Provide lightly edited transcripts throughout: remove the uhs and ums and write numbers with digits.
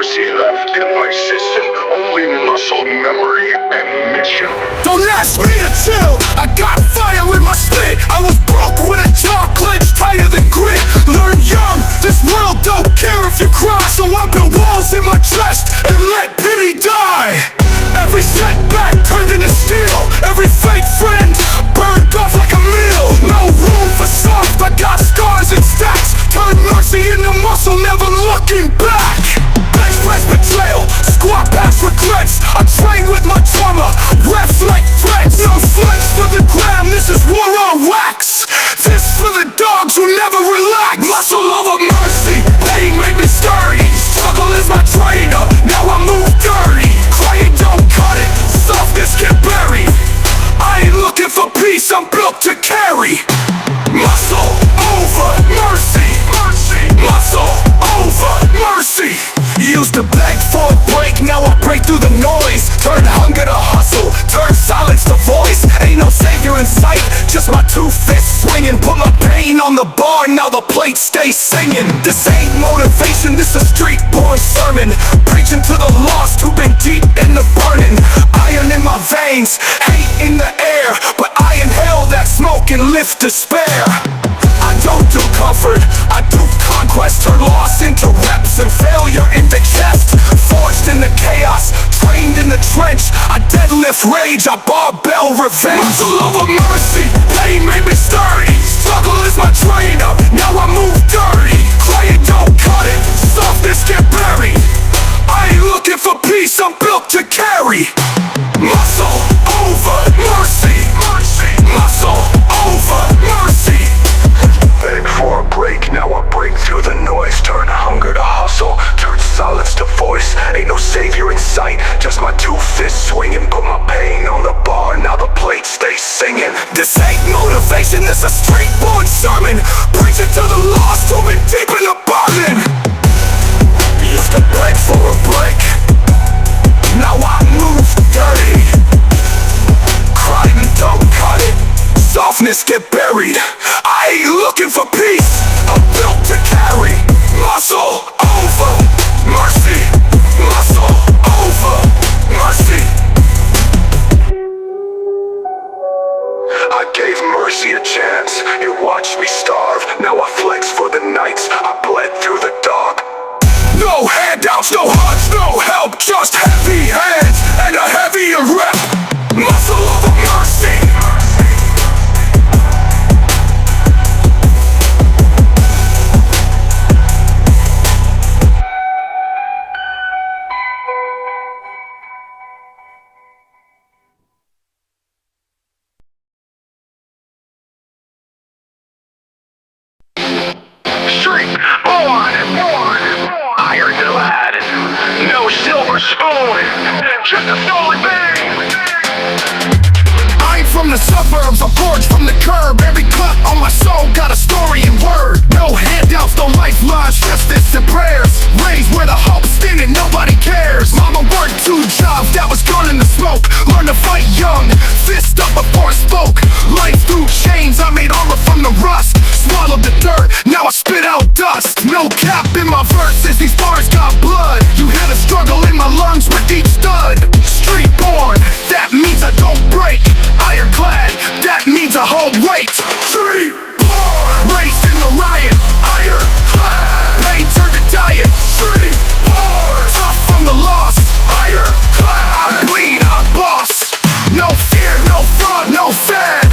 mercy left in my system. Only muscle memory and mission. Don't ask me to chill, I got fire in my spit. I was broke with a jaw clenched tighter than grit. Learn young, this world don't care if you cry. So I build walls in my chest and let pity die. Every setback turned into steel. Every fake friend burned off like a meal. No room for soft, I got scars and stacks. Turn mercy into muscle, never looking back. Bench press betrayal, squat past regrets. I train with my trauma, reps like threats. No flinch for the gram, this is war on wax. This for the dogs who never relax. Muscle over mercy, pain made me sturdy. Struggle is my trainer, now I move dirty. Crying don't cut it, softness get buried. I ain't looking for peace, I'm built to carry. Muscle over mercy, mercy. Muscle over mercy. Used to beg for a break, now I break through the noise. Turn hunger to hustle, turn silence to voice. Ain't no savior in sight, just my two fists swinging. Put my pain on the bar, now the plate stays singing. This ain't motivation, this a street-born sermon. Preaching to the lost who've been deep in the burning. Iron in my veins, hate in the air, but I inhale that smoke and lift despair. I don't do comfort, I do conquest. Turn loss into reps and failure into chest. Forged in the chaos, trained in the trench. I deadlift rage, I barbell revenge. Muscle over mercy, pain made me sturdy. Struggle is my trainer, now I move dirty. Crying don't cut it, softness get buried. I ain't looking for peace, I'm built to carry. Muscle over mercy, mercy. Muscle over mercy. Beg for a break, now I break through the noise. Turn hunger to hustle, turn silence to voice. Ain't no savior in sight, just my two fists swinging. Put my pain on the bar, now the plate stays singing. This ain't motivation, this a street-born sermon. Preaching to the lost who've been deep in the burning. Used to beg for a break, now I move dirty. Crime don't cut it, softness get buried. I ain't looking for peace, I'm built to carry. Muscle over mercy, muscle over mercy. I gave mercy a chance, it watched me starve. Now I flex for the nights, I bled through the dark. No handouts, no hugs, no help, just heavy hands and a heavier rep. Muscle over mercy. Street born, ironclad, no silver spoon, just a stolen thing. I ain't from the suburbs, I'm forged from the curb. Every cut on my soul got a story and word. No handouts, no lifelines, just this and prayers. Raised where the hope's standing, nobody cares. Mama worked 2 jobs, that was gone in the smoke. Learned to fight young, fist up before I spoke. Life through chains, I made armor from the rust. Swallowed the dirt, now I spit out dust. No cap in my verses, these bars got blood. You hear the struggle in my lungs with each stud. Street born, that means I don't break. Ironclad, that means I hold weight. Street born, raised in the riot. Ironclad, pain turned to diet. Street born, tough from the loss. Ironclad, I bleed, I boss. No fear, no fraud, no fad.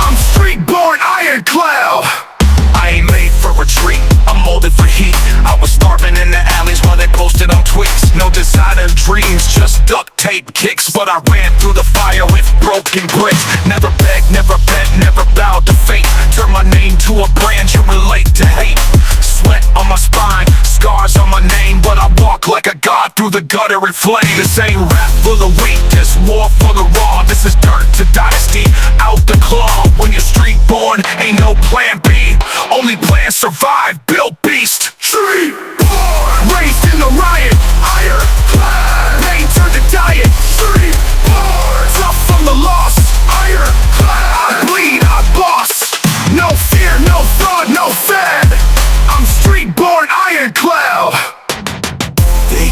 I'm street born, ironclad. I ain't made for retreat, I'm molded for heat. I was starving in the alleys while they posted on tweets. No designer dreams, just duct tape kicks. But I ran through the fire with broken bricks. Never begged, never bent, never bowed to fate. Turn my name to a brand you relate to hate. Sweat on my spine, scars on my name, but I walk like a god through the gutter in flame. This ain't rap for the weak, this war for the raw. This is dirt to dynasty, out the claw. When you're street born, ain't no plan B. Only plan survive, build beast. Street born, raised in the riot. Ironclad, pain turned to diet. Street born, tough from the loss. Ironclad, I bleed, I boss. No fear, no fraud, no fad. I'm street born, ironclad. They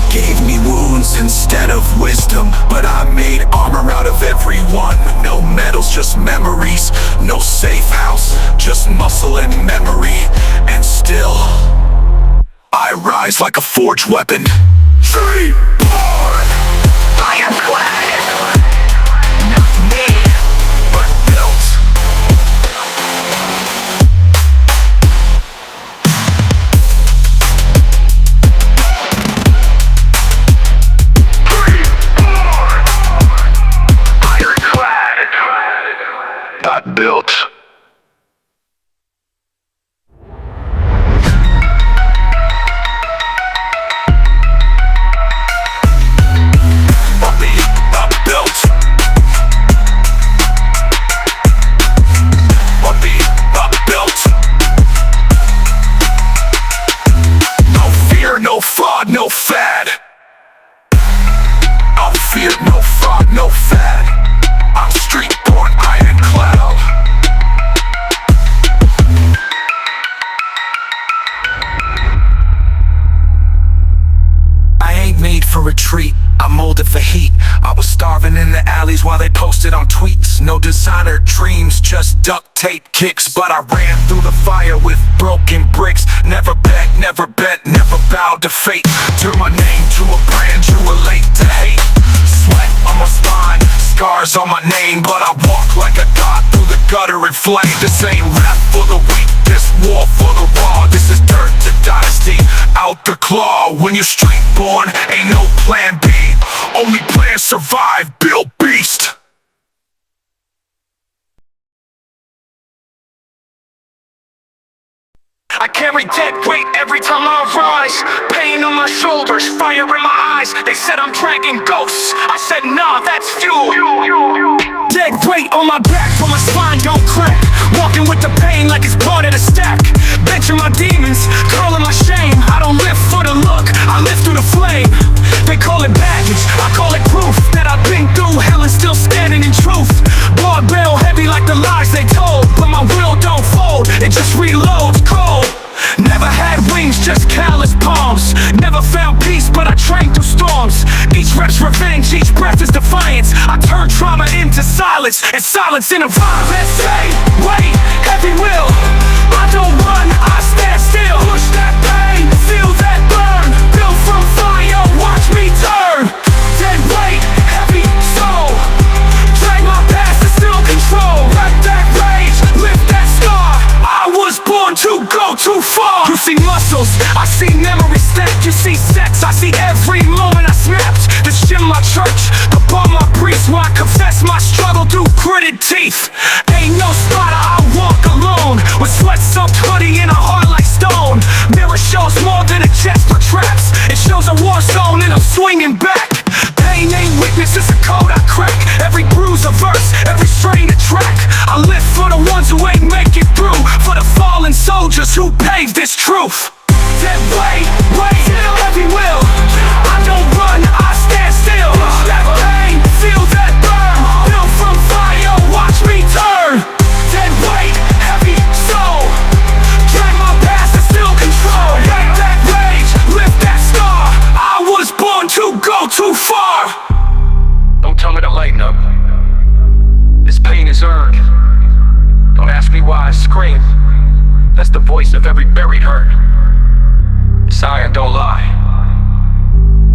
everyone. No medals, just memories. No safe house, just muscle and memory. And still I rise like a forged weapon. Reborn! I am glad. Not me, but built. Reborn! I am glad. Not built. No fad. I'll fear no fraud, no fad. I'm street born, ironclad. I ain't made for retreat, I'm molded for heat. I was starving in the alleys while they posted on tweets. No designer dreams, just duct tape kicks. But I ran through the fire with broken bricks. Never begged, never bent, never bowed to fate. Turn my name to a brand you relate to hate. Sweat on my spine, scars on my name. But I walk like a god through the gutter and flame. This ain't rap for the weak, this war for the raw. This is dirt to dynasty, out the claw. When you're street born, ain't no plan B. Only plan survive, build beast. I carry dead weight every time I rise. Pain on my shoulders, fire in my eyes. They said I'm dragging ghosts, I said nah, that's fuel. Dead weight on my back, but my spine don't crack. Walking with the pain like it's part of the stack. Benching my demons, curling my shame. I don't live for the look, I live through the flame. They call it baggage, I call it proof that I've been through hell and still standing in truth. Barbell heavy like the lies they told, but my will don't fold, it just reloads cold. Never had wings, just callous palms. Never found peace, but I trained through storms. Each rep's revenge, each breath is defiance. I turn trauma into silence, and silence into violence. Let's say, wait, heavy will. I don't run, I stand still. Push that pain, feel that burn. Built from fire, watch me turn. Dead weight, heavy soul. Drag my past to still control. Let that rage, lift that scar. I was born to go too far. You see muscles, I see memories stacked. You see sets, I see every moment I snapped. This gym my church, the bar my priest, where I confess my struggle through gritted teeth. Ain't no spotter, I walk alone, with sweat-soaked hoodie and a heart like stone. Mirror shows more than a chest for traps. It shows a war zone and I'm swinging back. Pain ain't weakness, it's a code I crack. Every bruise a verse, every strain a track. I live for the ones who ain't make it through, for the fallen soldiers who paved this truth. Dead weight, still heavy will. I don't run, I stand still. That pain, feel that burn. Built from fire, watch me turn. Dead weight, heavy soul. Drag my past to still control. Let that rage, lift that scar. I was born to go too far. Don't tell me to lighten up. This pain is earned. Don't ask me why I scream. That's the voice of every buried hurt. Sire, don't lie.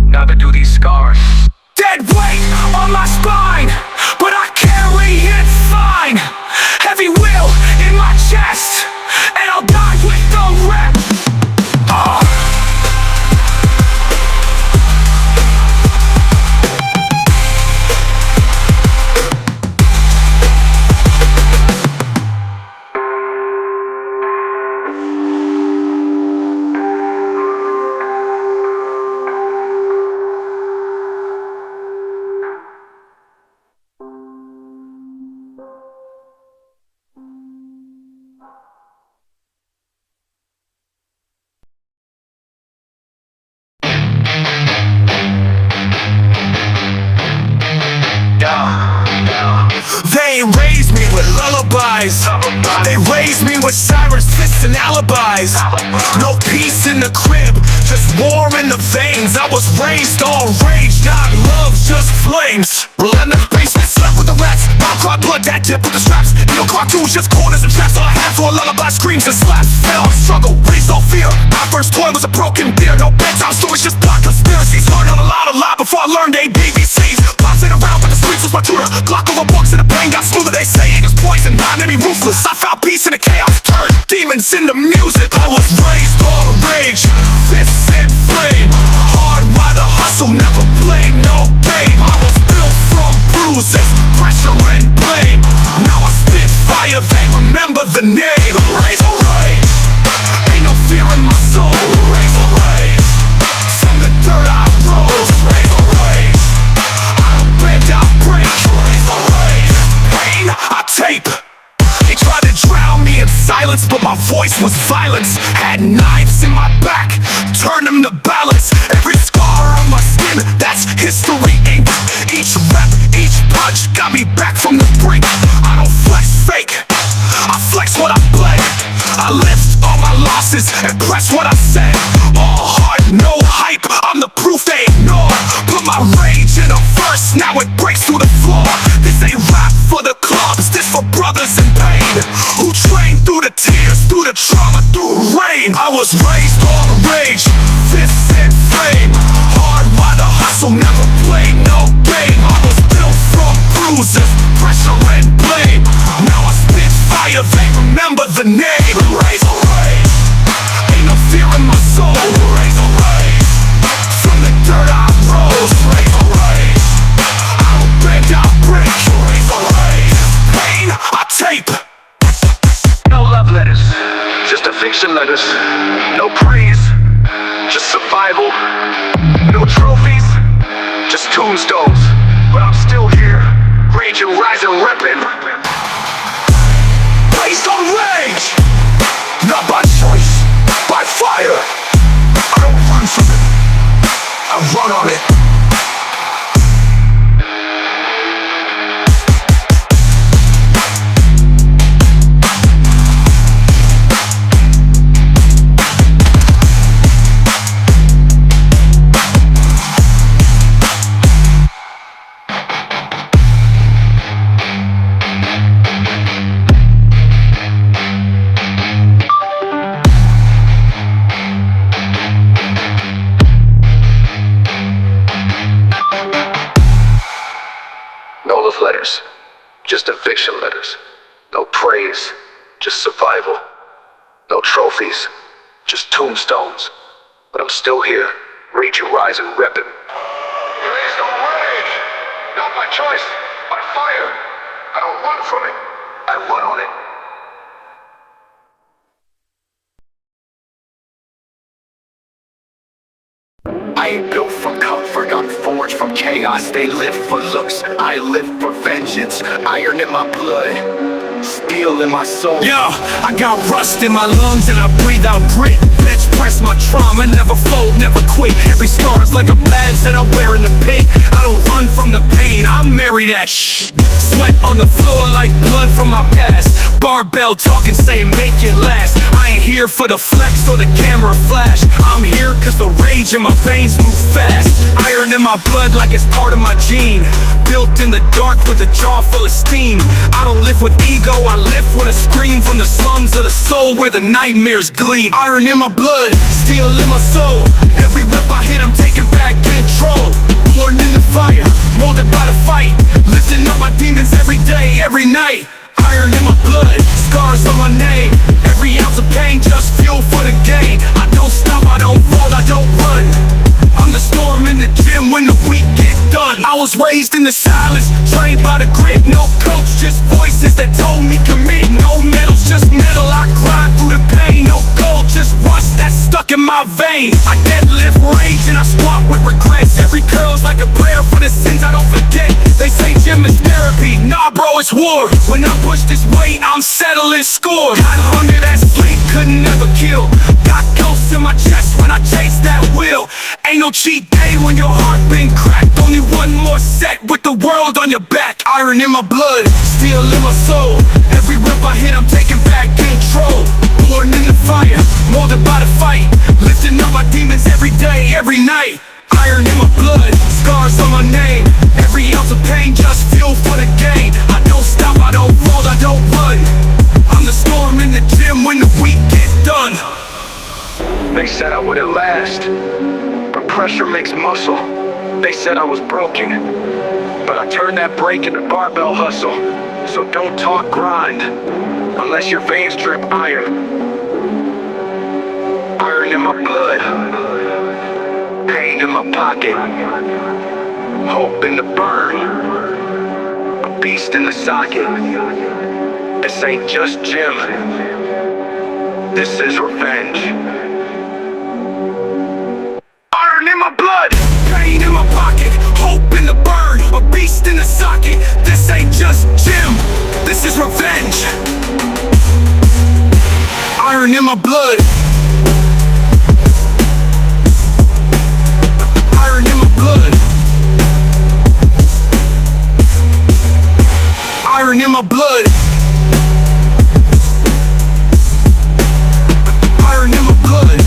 Neither do these scars. Dead weight on my spine, but I carry it fine. Heavy will in my chest, and I'll die with the rep. They raised me with lullabies. They raised me with sirens, fists, and alibis. No peace in the crib, just war in the veins. I was raised on rage, not love, just flames. Relentless basement, slept with with the rats. Bomb clot blood, that dip with the straps. Needle cartoons, just corners and traps. All I had for a lullaby, screams and slaps. Fell on struggle, raised no fear. My first toy was a broken beer. No bedtime stories, just plot conspiracies. Learned on a lot before I learned ABCs. Bouncing around, but the streets was my tutor. Glock over books and the pain got smoother. They say it was poison, not any ruthless. I found peace in the chaos, turned demons into music. I was raised all rage, fists and flame. Hard by the hustle, never blame, no game. I was built from bruises, pressure and blame. Now I spit fire, they remember the name. Razor rage, ain't no fear in my soul. Razor rage, from the dirt I rose. Razor rage, I don't bend, I break. Razor rage, pain I tape. They tried to drown me in silence, but my voice was violence. Had knives in my back, turned them to balance. Every scar on my skin, that's history inked. Each rep, each punch got me back from the brink. I don't flex fake, I flex what I bled. I lift all my losses and press what I said. All heart, no hype, I'm the proof they ignore. Put my rage in a verse, now it breaks through the floor. This ain't rap for the clubs, this for brothers in pain, who train through the tears, through the trauma, through rain. I was raised all rage, fists and flame. Hard by the hustle, never played no game. I was built from bruises, pressure and blame. Now I spit fire, they remember the name. Razor rage, ain't no fear in my soul. Razor rage, from the dirt I rose. Razor rage, I don't bend, I break. Razor rage, pain I tape. No love letters, just eviction letters. No praise, just survival. No trophies, just tombstones. But I'm still here, raging, rising, repping. Based on rage, not by choice, by fire. I don't run from it, I run on it. Letters, just eviction letters. No praise, just survival. No trophies, just tombstones. But I'm still here, raging, rising, repping. Raised on rage, not by choice, by fire. I don't run from it, I run on it. I ain't built for comfort, I'm forged from chaos. They live for looks, I live for vengeance. Iron in my blood, steel in my soul. Yo, I got rust in my lungs and I breathe out grit. Bench press my trauma, never fold, never quit. Every scar's like a badge that I wear in the pit. I don't run from the pain, I marry that shit. Sweat on the floor like blood from my past. Barbell talking, saying make it last. I ain't here for the flex or the camera flash. I'm here cause the rage in my veins move fast. Iron in my blood like it's part of my gene. Built in the dark with a jaw full of steam. I don't live with ego, I live with a scream from the slums of the soul where the nightmares gleam. Iron in my blood, steel in my soul. Every rip I hit, I'm taking back control. Born in the fire, molded by the fight. Lifting up my demons every day, every night. Iron in my blood, scars on my name. Every ounce of pain, just fuel for the gain. I don't stop, I don't fold, I don't run. I'm the storm in the gym when the week gets done. I was raised in the silence, trained by the grit. No coach, just voices that told me commit. No medals, just metal, I grind through the pain. No gold, just rust that's stuck in my veins. I deadlift rage and I squat with regrets. Every curl's like a prayer for the sins I don't forget. They say gym is therapy, nah bro, it's war. When I push this weight, I'm settling score. Got hunger that sleep could never kill. Got ghosts in my chest when I chase that will. Ain't no cheat day when your heart been cracked. Only one more set with the world on your back. Iron in my blood, steel in my soul. Every rip I hit, I'm taking back control. Born in the fire, molded by the fight. Lifting up my demons every day, every night. Iron in my blood, scars on my name. Every ounce of pain, just fuel for the game. done. They said I wouldn't last, but pressure makes muscle. They said I was broken, but I turned that break into barbell hustle. So don't talk grind, unless your veins drip iron. Iron in my blood, pain in my pocket, hope in the burn, a beast in the socket. This ain't just gym, this is revenge. Iron in my blood, Pain in my pocket, hope in the burn, a beast in the socket. This ain't just gym, this is revenge. Iron in my blood, iron in my blood, iron in my blood, iron in my blood.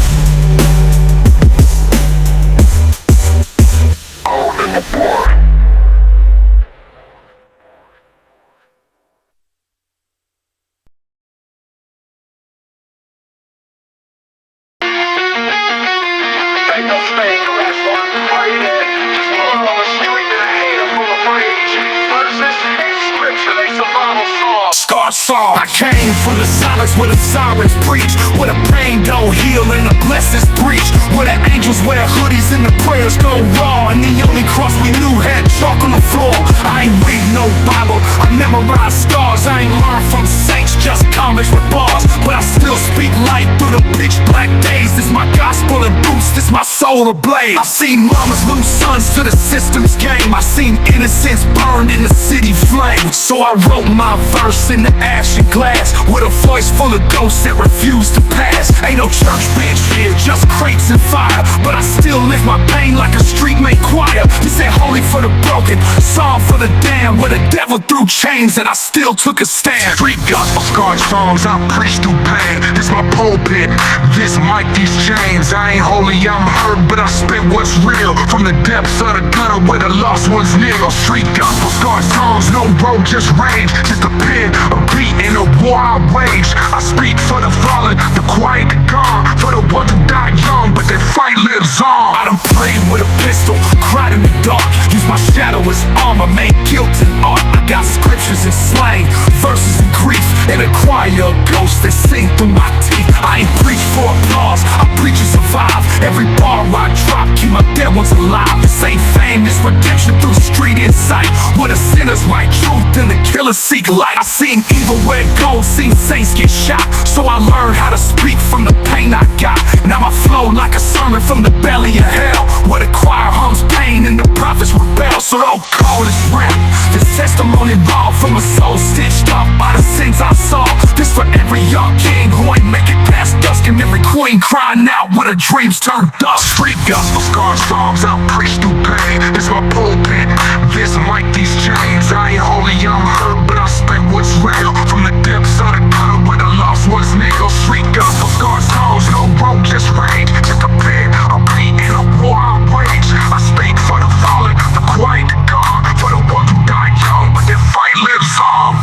ain't no fake last one. Are you there? Just roll on the street and a hater full of rage. Verses ain't scripture, they survival songs. Scar song. I came from the silence where the sirens preach, where the pain don't heal and the blessings breach, where the angels wear hoodies and the prayers go raw, and the only cross we knew had chalk on the floor. I ain't read no Bible, I memorize stars. I ain't learned from saints, just comics with bars, but I still speak light through the pitch black days. This my gospel and boost, this my soul ablaze. I've seen mamas lose sons to the system's game. I've seen innocence burned in the city flame. So I wrote my verse in the ashen glass, with a voice full of ghosts that refuse to pass. Ain't no church bench here, just crates and fire, but I still lift my pain like a street-made choir. This ain't holy for the broken, psalm for the damned, where the devil threw chains and I still took a stand. Street gospel scarred songs, I preach through pain. This my pulpit, this mic, these chains. I ain't holy, I'm hurt, but I spit what's real, from the depths of the gutter where the lost ones kneel. Street gospel scarred songs, no road, just rage, just a pen, a beat, and a war I wage. I speak for the fallen, the quiet, the gone, for the ones who died young, but their fight lives on. I done played with a pistol, cried in the dark, used my shadow as armor, made guilt and art. I got scriptures and slang, verses and grief, and a choir of ghosts that sing through my teeth. I ain't preach for applause, I preach to survive. Every bar I drop, keep my dead ones alive. This ain't fame, this redemption through the street insight, where the sinners write truth and the killers seek light. I seen evil where it goes, seen saints get shot, so I learned how to speak from the pain I got. Now I flow like a sermon from the belly of hell, where the choir hums pain and the prophets rebel. So don't call this rap, this testimony raw from a soul stitched up by the sins I saw. This for every young king who ain't make it past dusk, and every queen crying out when her dreams turn dust. Street gospel scarred songs, I preach through pain. This my pulpit, this mic, these chains. I ain't holy, I'm hurt, but I spit what's real, from the depths of the gutter where the lost ones kneel. Street gospel scarred songs, no road, just rage, just a pen, a beat, and a war I wage. I speak for the fallen, the quiet, the gone, for the ones who died young, but their fight lives on.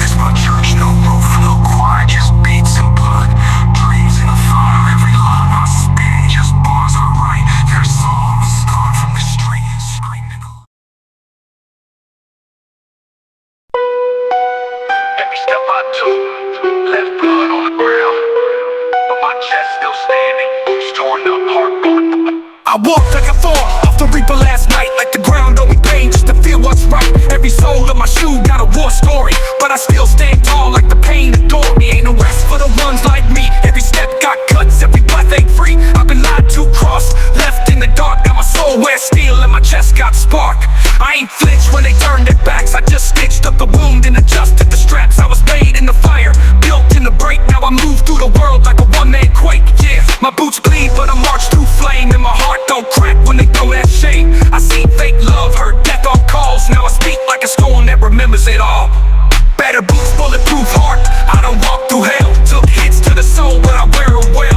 It's my church, no roof, no choir, just beats and blood, dreams in the fire. Every line I spit, just bars I write. Their songs start from the street, screaming. Every step I took left blood on the ground, but my chest still standing, boots torn up, heart broken. I walked like I thought off the reaper last night, like the ground on me pain just to feel what's right. Every sole of my shoe got a war story, but I still stand tall like the pain adored me. Ain't no rest for the ones like me. Every step got cuts, every breath ain't free. I've been lied to, crossed, left in the dark. Got my soul where steel and my chest got spark. I ain't flinched when they turned their backs, I just stitched up the wound and adjusted the straps. I was made in the fire, built in the break. Now I move through the world like a one-man quake. Yeah, my boots bleed, but I march through flame, and my heart don't crack when they throw that shade. I seen fake love, heard death on calls. Now I speak like a storm that remembers it all. Better boots, bulletproof heart, I don't walk through hell. Took hits to the soul, but I wear it well.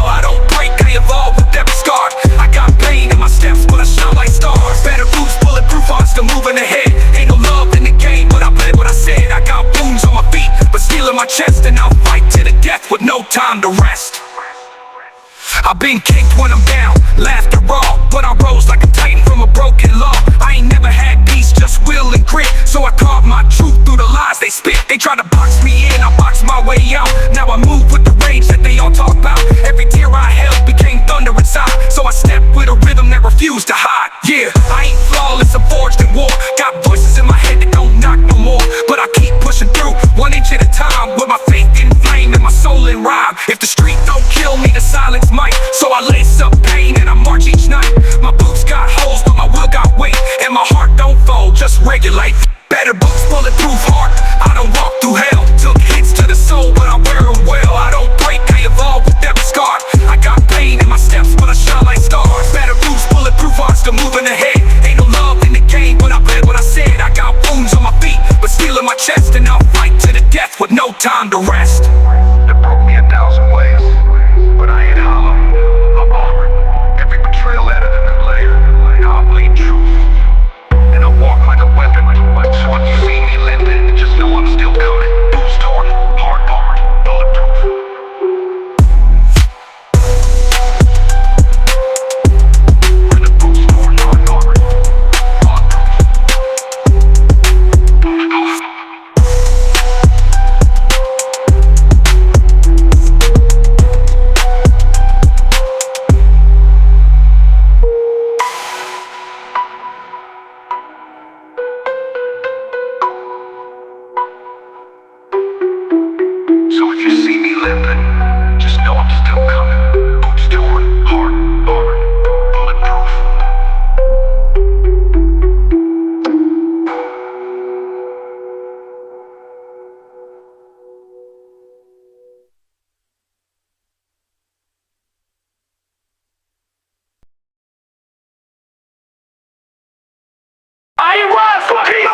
been caked when I'm down, laughter raw, but I rose like a titan from a broken law. I ain't never had peace, just will and grit, so I carved my truth through the lies they spit. They try to box me in, I box my way out. Now I move with the rage that they all talk about. Every tear I held became thunder inside, so I step with a rhythm that refused to hide. Yeah, I ain't flawless, I'm forged in war. Got voices in my head that don't knock no more, but I keep pushing through, 1 inch at a time, with my faith in flame and my soul in rhyme. If the street don't kill me, the silence might, so I lace up pain and I march each night. My boots got holes, but my will got weight, and my heart don't fold, just regulate. Better books, bulletproof heart, I don't walk through hell. Took hits to the soul, but I wear them well. I don't break, I evolve with every scar. I got pain in my steps, but I shine like stars. Better boots, bulletproof hearts, still moving ahead. Ain't no love in the game, but I read what I said. I got wounds on my feet, but steel in my chest, and I'll fight to the death with no time to rest. They broke me 1,000 ways, but I ain't hollow, I'm armored. Every betrayal added a new layer. Now I bleed truth, and I walk like a weapon. So when you see me limping, just know I'm still coming. Boots torn, hard armored, bulletproof. When the boots torn, hard armored, So if you see me limping, just know I'm still coming. Boots torn, hard armored, bulletproof. I rise for peace.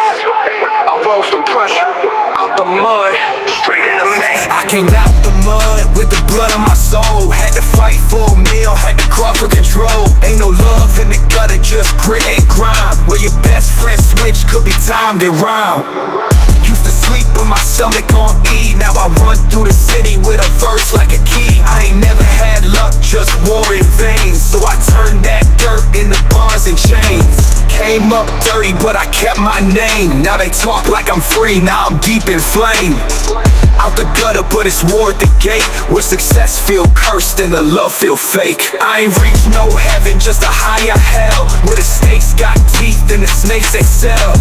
I rose from pressure, out the mud, straight in the vein. I came out the mud with the blood of my soul. Had to fight for a meal, had to crawl for control. Ain't no love in the gutter, just grit and grind. Where your best friend switch could be timed and rhyme. Used to sleep with my stomach on E. Now I run through the city with a verse like a key. I ain't never had luck, just war in vain. So I turned that dirt into bars and chains. Came up dirty, but I kept my name. Now they talk like I'm free, now I'm deep in flame. Out the gutter, but it's war at the gate, where success feel cursed and the love feel fake. I ain't reached no heaven, just a higher hell, where the snakes got teeth and the snakes excel.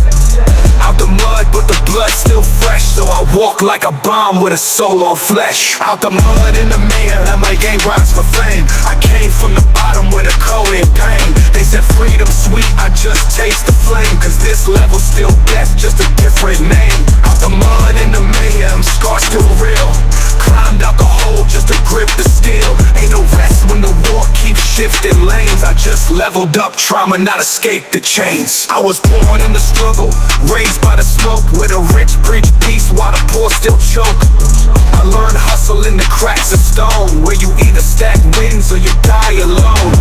Out the mud, but the blood still fresh, so I walk like a bomb with a soul on flesh. Out the mud in the man, and my game rhymes for fame. I came from the bottom with a cold and pain. They said freedom sweet, I just taste the flame, cause this level's still death, just a different name. Out the mud in the mayhem, scars still real. Climbed out the hole just to grip the steel. Ain't no rest when the war keeps shifting lanes. I just leveled up trauma, not escape the chains. I was born in the struggle, raised by the smoke, where the rich preach peace while the poor still choke. I learned hustle in the cracks of stone, where you either stack wins or you die alone.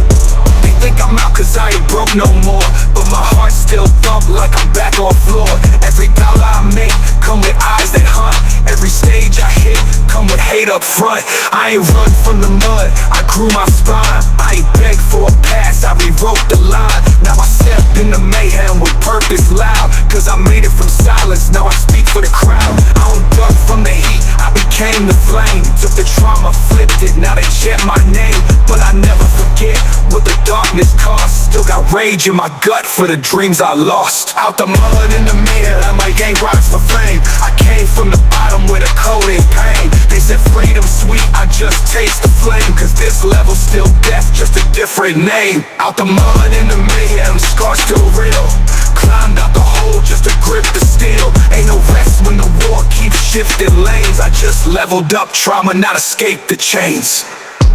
They think I'm out cause I ain't broke no more, but my heart still thump like I'm back on floor. Every dollar I make come with eyes that hunt. Every stage I hit come with hate up front. I ain't run from the mud, I grew my spine. I ain't begged for a pass, I rewrote the line. Now I step in the mayhem with purpose loud, cause I made it from silence, now I speak for the crowd. I don't duck from the heat, I became the flame. Took the trauma, flipped it, now they chant my name. But I never forget what the darkness cost. Still got rage in my gut for the dreams I lost. Out the mud in the mirror, and my game rocks for fame. I came from the bottom with a cold and pain. They said freedom sweet, I just taste the flame, cause this level's still death, just a different name. Out the mud in the mayhem, scars still real. Climbed out the hole just to grip the steel. Ain't no rest when the war keeps shifting lanes. I just leveled up trauma, not escape the chains.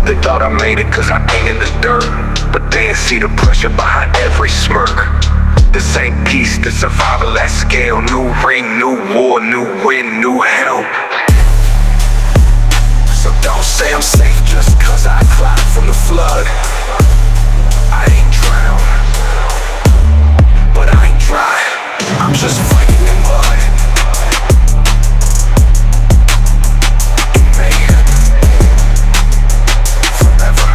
They thought I made it cause I ain't in the dirt, but they didn't see the pressure behind every smirk. This ain't peace, the survival at scale. New ring, new war, new win, new hell. So don't say I'm safe just cause I climbed from the flood. I ain't drowned, but I ain't dry. I'm just fighting in mud. In mayhem, forever.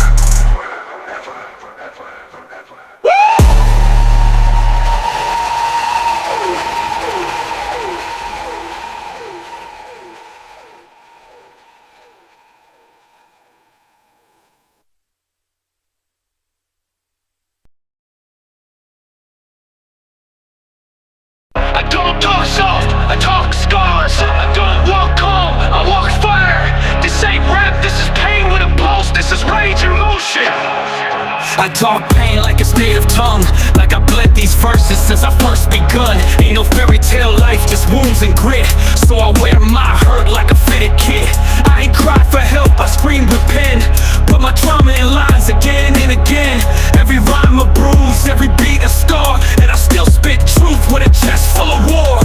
I talk pain like it's native tongue, like I bled these verses since I first begun. Ain't no fairy tale life, just wounds and grit. So I wear my hurt like a fitted kit. I ain't cried for help, I screamed with pen. Put my trauma in lines again and again. Every rhyme a bruise, every beat a scar, and I still spit truth with a chest full of war.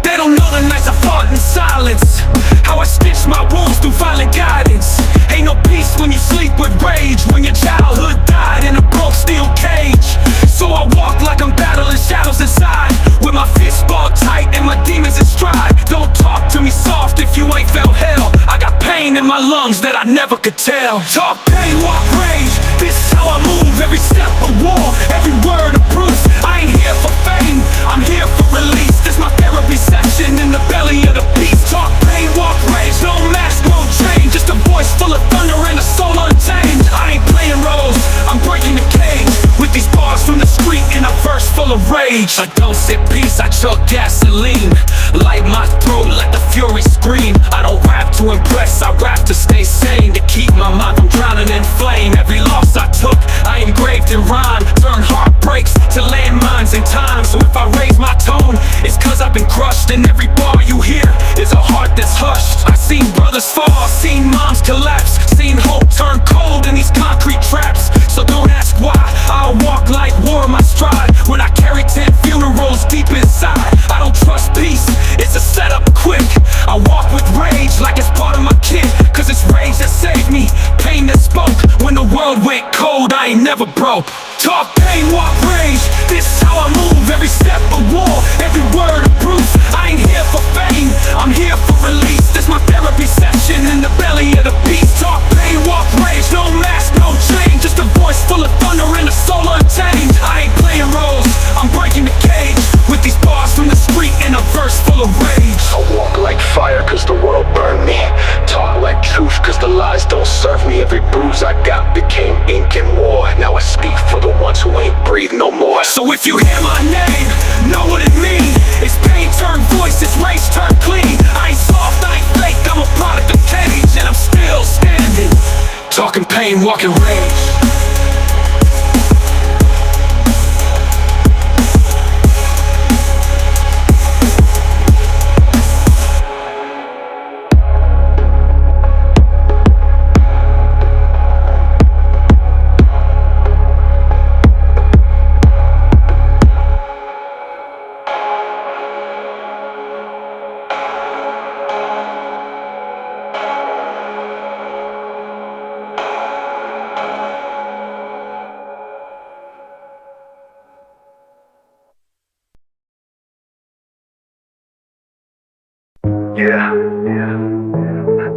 They don't know the nights I fought in silence, how I stitched my wounds through violent guidance. Ain't no peace when you sleep with rage, when your childhood died in a broke steel cage. So I walk like I'm battling shadows inside, with my fists balled tight and my demons in stride. Don't talk to me soft if you ain't felt hell. I got pain in my lungs that I never could tell. Talk pain, walk rage, this is how I move. Every step a war, every word a proof. I ain't here for fame, I'm here for release. This my therapy session in the belly of the beast. Talk pain, walk rage, no mask, no chain, just a voice full of thunder and a soul untamed. I ain't playing roles, I'm breaking the cage, with these bars from the street in a verse full of rage. I don't sip peace, I chuck gasoline, light my throat, let the fury scream. I don't rap to impress, I rap to stay sane, to keep my mind from drowning in flame. Every loss I took, I engraved in rhyme, turn heartbreaks to landmines in time. So if I raise my tone, it's cause I've been crushed, and every bar you hear is a heart that's hushed. I've seen brothers fall, seen moms collapse, seen hope turn cold in these concrete traps. So don't ask why, I'll walk like war in my stride, when I carry 10 funerals deep inside. I don't trust peace, it's a setup quick. I walk with rage like it's part of my kit, cause it's rage that saved me, pain that spoke. When the world went cold, I ain't never broke. Talk pain, walk rage, this is how I move. Every step a war, every word a proof. I ain't here for fame, I'm here for release. This my therapy session in the belly of the beast. Talk pain, walk rage, no mask, no chain, just a voice full of thunder and a soul untamed. I ain't playing roles, I'm breaking the cage, with these bars from the street in a verse full of rage. I walk like fire cause the world burned me, talk like truth cause the lies don't serve me. Every bruise I got became ink and war, now I speak for the ones who ain't breathe no more. So if you hear my name, know what it means. It's pain turned voice, it's rage turned clean. I ain't soft, I ain't fake, I'm a product of cage, and I'm still standing, talking pain, walking rage. Yeah.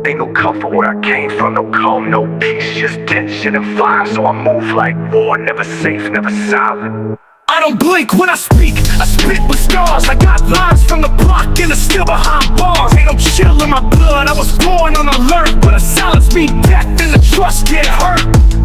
Ain't no comfort where I came from, no calm, no peace, just tension and fire. So I move like war, never safe, never silent. I don't blink when I speak, I spit with scars. I got lines from the block and it's still behind bars. Ain't no chill in my blood, I was born on alert, but a silence mean death and the trust get hurt.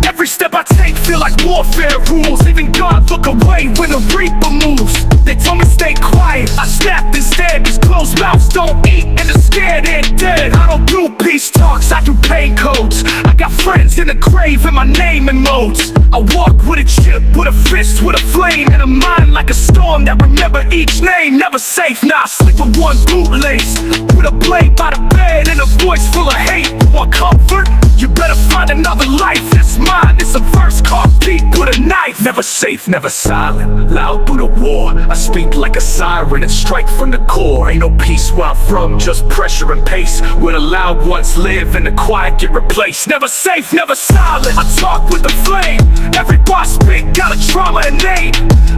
Every step I take feel like warfare rules. Even God look away when the reaper moves. They told me stay quiet, I snapped instead, cause closed mouths don't eat and the scared ain't dead. I don't do peace talks, I do pain codes. I got friends in the grave and my name in modes. I walk with a chip, with a fist, with a flame, and a mind like a storm that remember each name. Never safe, nah, I sleep with one bootlace, with a blade by the bed and a voice full of hate. Want comfort? You better find another life, that's mine. It's a verse called beat with a knife. Never safe, never silent, loud through the war. I speak like a siren and strike from the core. Ain't no peace where I'm from, just pressure and pace, where the loud ones live and the quiet get replaced. Never safe, never silent, I talk with the flame. Every bar I spit got a trauma and name.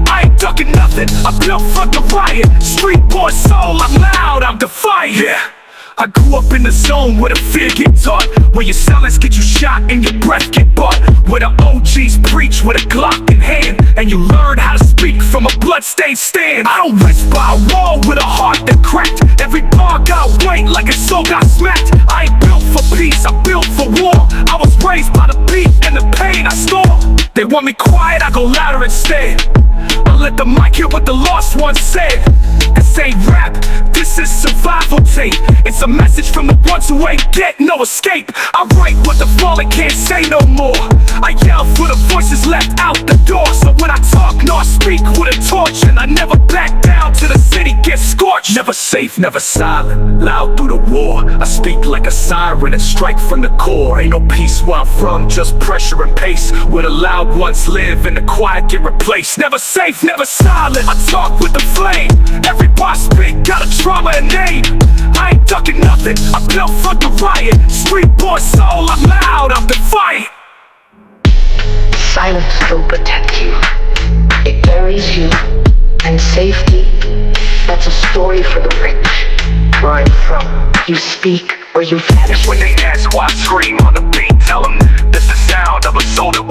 I ain't ducking nothing, I built for the riot. Street boy soul, I'm loud, I'm defiant. Yeah, I grew up in the zone where the fear get taught, where your silence get you shot and your breath get bought, where the OGs preach with a Glock in hand, and you learn how to speak from a bloodstained stand. I don't rest by a wall with a heart that cracked. Every bar got weight like a soul got smacked. I ain't built for peace, I built for war. I was raised by the beat and the pain I store. They want me quiet, I go louder instead. I let the mic hear what the lost one said. This ain't rap, this is survival tape. It's a message from the ones who ain't get no escape. I write what the fallen can't say no more. I yell for the voices left out the door. So when I talk, no, I speak with a torch. And I never back down till the city gets scorched. Never safe, never silent, loud through the war. I speak like a siren and strike from the core. Ain't no peace where I'm from, just pressure and pace. Where the loud ones live and the quiet get replaced. Never safe, never silent, I talk with the flame. Every bar speak got a trauma and name. I ain't ducking nothing, I built for the riot. Street boy soul, I'm loud, I'm defiant. Silence will protect you. It buries you. And safety, that's a story for the rich. Where I'm from, you speak or you vanish. When they ask why I scream on the beat, tell them this is the sound of a soul that